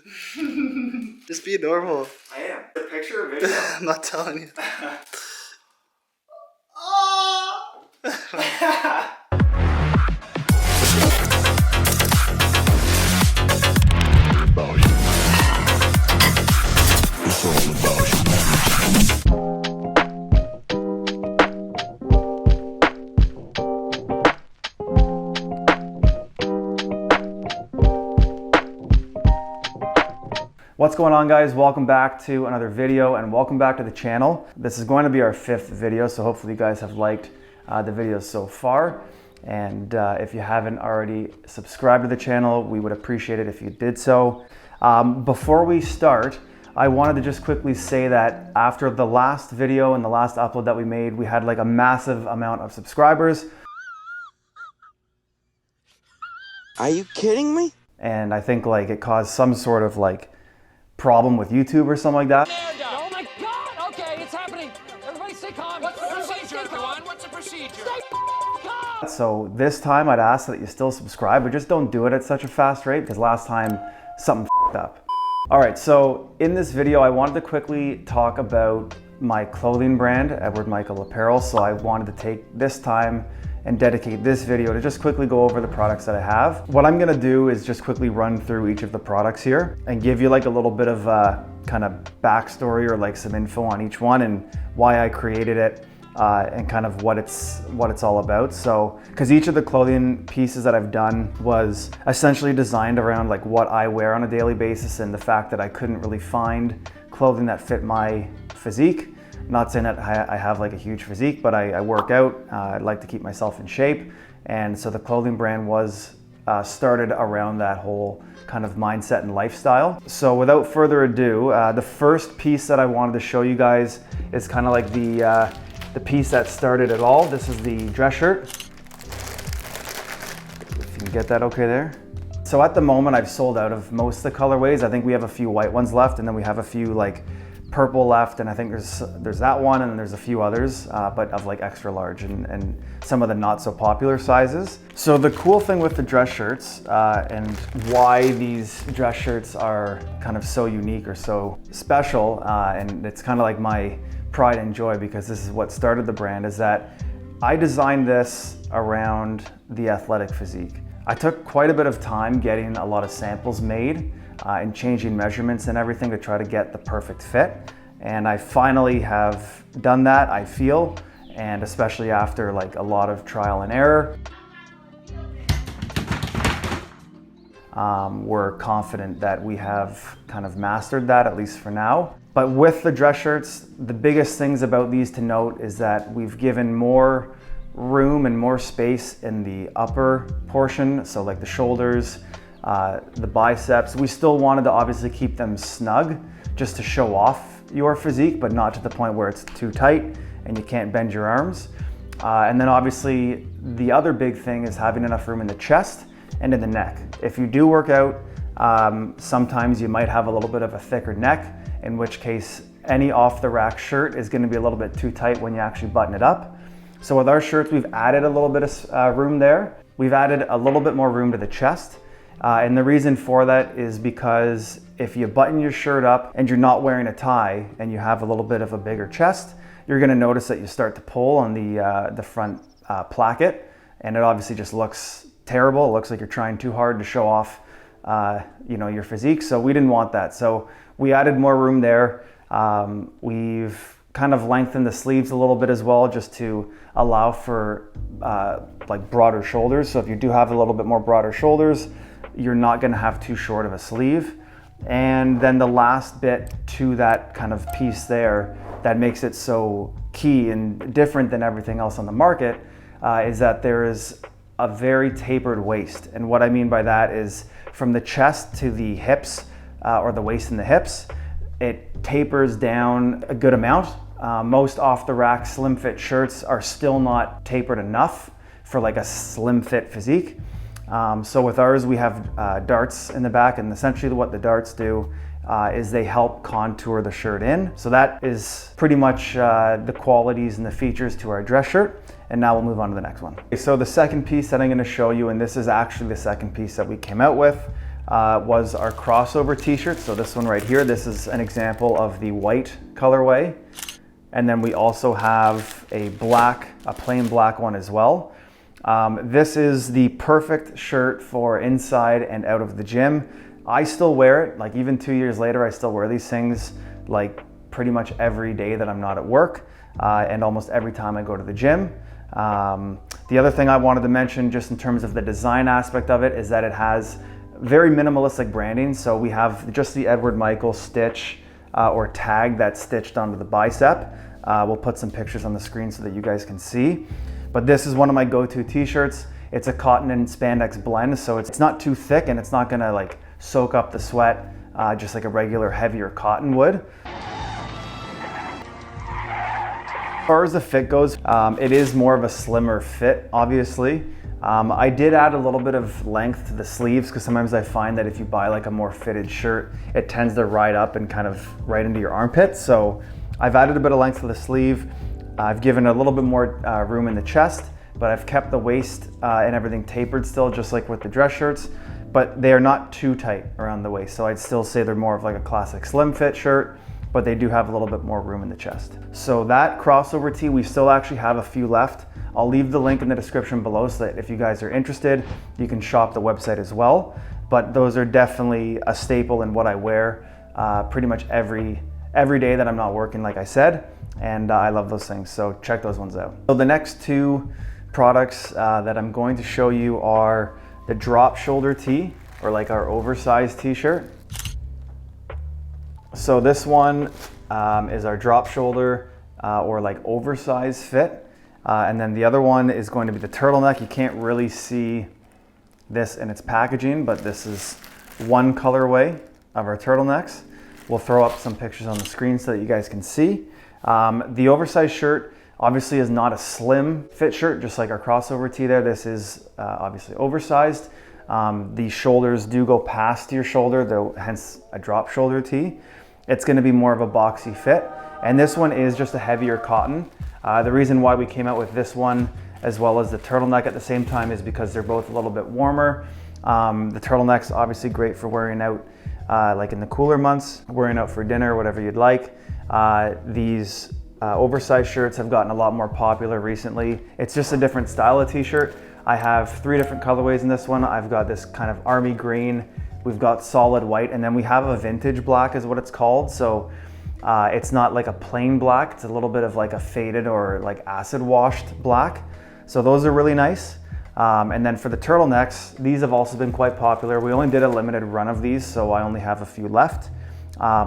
Just be normal. I am. A picture or video? I'm not telling you. What's going on, guys? Welcome back to another video and welcome back to the channel. This is going to be our 5th video, so hopefully you guys have liked the videos so far. And if you haven't already subscribed to the channel, we would appreciate it if you did so. Before we start, I wanted to just quickly say that after the last video and the last upload that we made, we had like a massive amount of subscribers. Are you kidding me? And I think like it caused some sort of like problem with YouTube or something like that. Oh my God! Okay, it's happening. Everybody stay calm. What's the procedure, everyone? What's the procedure? Stay calm. So this time I'd ask that you still subscribe, but just don't do it at such a fast rate because last time something f***ed up. All right, so in this video I wanted to quickly talk about my clothing brand, Edward Michael Apparel. So I wanted to take this time and dedicate this video to just quickly go over the products that I have. What I'm gonna do is just quickly run through each of the products here and give you like a little bit of kind of backstory or like some info on each one and why I created it and kind of what it's all about. So, because each of the clothing pieces that I've done was essentially designed around like what I wear on a daily basis and the fact that I couldn't really find clothing that fit my physique. Not saying that I have like a huge physique, but I work out. I like to keep myself in shape. And so the clothing brand was started around that whole kind of mindset and lifestyle. So without further adu, the first piece that I wanted to show you guys is kind of like the piece that started it all. This is the dress shirt. If you can get that okay there. So at the moment I've sold out of most of the colorways. I think we have a few white ones left and then we have a few like purple left, and I think there's that one and there's a few others, but of like extra large and some of the not so popular sizes. So the cool thing with the dress shirts and why these dress shirts are kind of so unique or so special, and it's kind of like my pride and joy because this is what started the brand, is that I designed this around the athletic physique. I took quite a bit of time getting a lot of samples made and changing measurements and everything to try to get the perfect fit. And I finally have done that, I feel, and especially after like a lot of trial and error. We're confident that we have kind of mastered that, at least for now. But with the dress shirts, the biggest things about these to note is that we've given more room and more space in the upper portion, so like the shoulders, the biceps. We still wanted to obviously keep them snug just to show off your physique, but not to the point where it's too tight and you can't bend your arms. And then obviously the other big thing is having enough room in the chest and in the neck. If you do work out, sometimes you might have a little bit of a thicker neck, in which case any off the rack shirt is going to be a little bit too tight when you actually button it up. So with our shirts, we've added a little bit of room there. We've added a little bit more room to the chest. And the reason for that is because if you button your shirt up and you're not wearing a tie and you have a little bit of a bigger chest, you're gonna notice that you start to pull on the front placket, and it obviously just looks terrible. It looks like you're trying too hard to show off your physique. So we didn't want that. So we added more room there. We've kind of lengthened the sleeves a little bit as well, just to allow for like broader shoulders. So if you do have a little bit more broader shoulders, you're not gonna have too short of a sleeve. And then the last bit to that kind of piece there that makes it so key and different than everything else on the market is that there is a very tapered waist. And what I mean by that is from the chest to the hips, or the waist and the hips, it tapers down a good amount. Most off the rack slim fit shirts are still not tapered enough for like a slim fit physique. So with ours, we have darts in the back, and essentially what the darts do is they help contour the shirt in. So that is pretty much the qualities and the features to our dress shirt. And now we'll move on to the next one. Okay, so the second piece that I'm gonna show you, and this is actually the second piece that we came out with, was our crossover t-shirt. So this one right here, this is an example of the white colorway. And then we also have a plain black one as well. This is the perfect shirt for inside and out of the gym. I still wear it, like even 2 years later, I still wear these things like pretty much every day that I'm not at work and almost every time I go to the gym. The other thing I wanted to mention just in terms of the design aspect of it is that it has very minimalistic branding. So we have just the Edward Michael stitch or tag that's stitched onto the bicep. We'll put some pictures on the screen so that you guys can see. But this is one of my go-to t-shirts. It's a cotton and spandex blend, so it's not too thick and it's not gonna like soak up the sweat just like a regular heavier cotton would. As far as the fit goes, it is more of a slimmer fit, obviously. I did add a little bit of length to the sleeves because sometimes I find that if you buy like a more fitted shirt, it tends to ride up and kind of right into your armpits. So I've added a bit of length to the sleeve. I've given a little bit more room in the chest, but I've kept the waist and everything tapered still, just like with the dress shirts, but they are not too tight around the waist. So I'd still say they're more of like a classic slim fit shirt, but they do have a little bit more room in the chest. So that crossover tee, we still actually have a few left. I'll leave the link in the description below so that if you guys are interested, you can shop the website as well. But those are definitely a staple in what I wear pretty much every day that I'm not working, like I said, and I love those things, so check those ones out. So the next two products that I'm going to show you are the drop shoulder tee, or like our oversized t-shirt. So this one is our drop shoulder or like oversized fit. And then the other one is going to be the turtleneck. You can't really see this in its packaging, but this is one colorway of our turtlenecks. We'll throw up some pictures on the screen so that you guys can see. The oversized shirt obviously is not a slim fit shirt, just like our crossover tee there. This is obviously oversized. The shoulders do go past your shoulder, though, hence a drop shoulder tee. It's gonna be more of a boxy fit. And this one is just a heavier cotton. The reason why we came out with this one as well as the turtleneck at the same time is because they're both a little bit warmer. The turtleneck's obviously great for wearing out like in the cooler months, wearing out for dinner, whatever you'd like. These oversized shirts have gotten a lot more popular recently. It's just a different style of t-shirt. I have 3 different colorways in this one. I've got this kind of army green, we've got solid white, and then we have a vintage black is what it's called. So it's not like a plain black, it's a little bit of like a faded or like acid washed black. So those are really nice. And then for the turtlenecks, these have also been quite popular. We only did a limited run of these, so I only have a few left.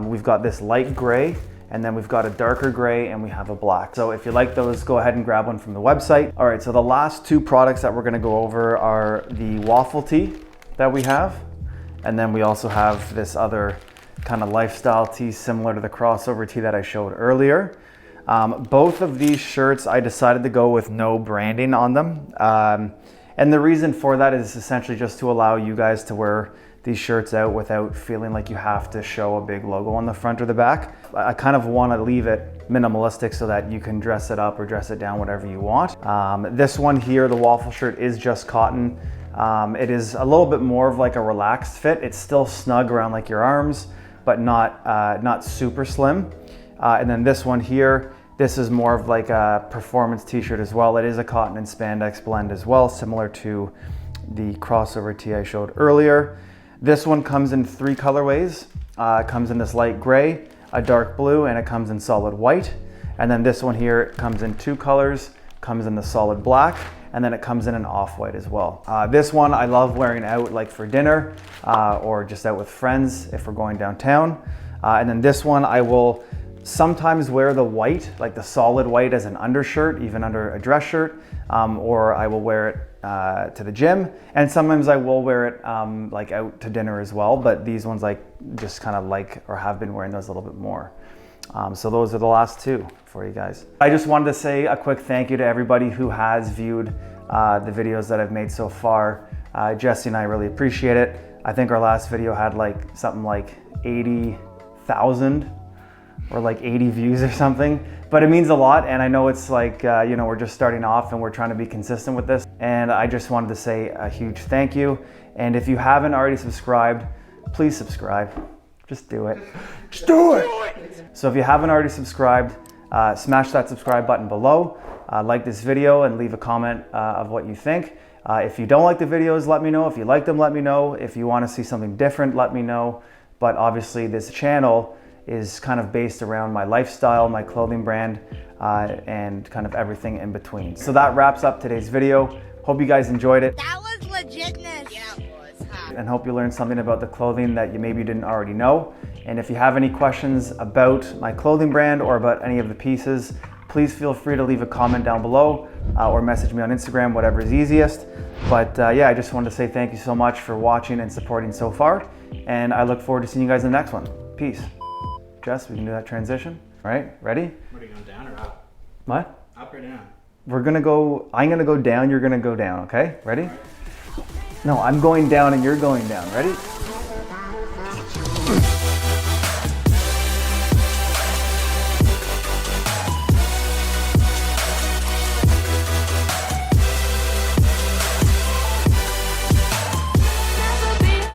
We've got this light gray, and then we've got a darker gray, and we have a black. So if you like those, go ahead and grab one from the website. All right, so the last 2 products that we're gonna go over are the waffle tee that we have, and then we also have this other kind of lifestyle tee similar to the crossover tee that I showed earlier. Both of these shirts, I decided to go with no branding on them. And the reason for that is essentially just to allow you guys to wear these shirts out without feeling like you have to show a big logo on the front or the back. I kind of want to leave it minimalistic so that you can dress it up or dress it down, whatever you want. This one here, the waffle shirt, is just cotton. It is a little bit more of like a relaxed fit. It's still snug around like your arms, but not super slim. And then this one here, this is more of like a performance t-shirt as well. It is a cotton and spandex blend as well, similar to the crossover tee I showed earlier. This one comes in 3 colorways. It comes in this light gray, a dark blue, and it comes in solid white. And then this one here comes in 2 colors, comes in the solid black, and then it comes in an off-white as well. This one I love wearing out like for dinner or just out with friends if we're going downtown. And then this one I will sometimes wear the white, like the solid white, as an undershirt, even under a dress shirt, or I will wear it to the gym, and sometimes I will wear it like out to dinner as well, but these ones like just kind of like or have been wearing those a little bit more. So those are the last 2 for you guys. I just wanted to say a quick thank you to everybody who has viewed the videos that I've made so far. Jesse and I really appreciate it. I think our last video had like something like 80,000 or like 80 views or something, but it means a lot. And I know it's like, you know, we're just starting off and we're trying to be consistent with this. And I just wanted to say a huge thank you. And if you haven't already subscribed, please subscribe. Just do it. Just do it! So if you haven't already subscribed, smash that subscribe button below. Like this video and leave a comment of what you think. If you don't like the videos, let me know. If you like them, let me know. If you want to see something different, let me know. But obviously this channel is kind of based around my lifestyle, my clothing brand, and kind of everything in between. So that wraps up today's video. Hope you guys enjoyed it. That was legitness. Yeah, it was. And hope you learned something about the clothing that you maybe didn't already know. And if you have any questions about my clothing brand or about any of the pieces, please feel free to leave a comment down below or message me on Instagram, whatever is easiest. But yeah, I just wanted to say thank you so much for watching and supporting so far. And I look forward to seeing you guys in the next one. Peace. Jess, we can do that transition. All right, ready? What are you going down or up? What? Up or down? I'm gonna go down, you're gonna go down, okay? Ready? No, I'm going down and you're going down. Ready?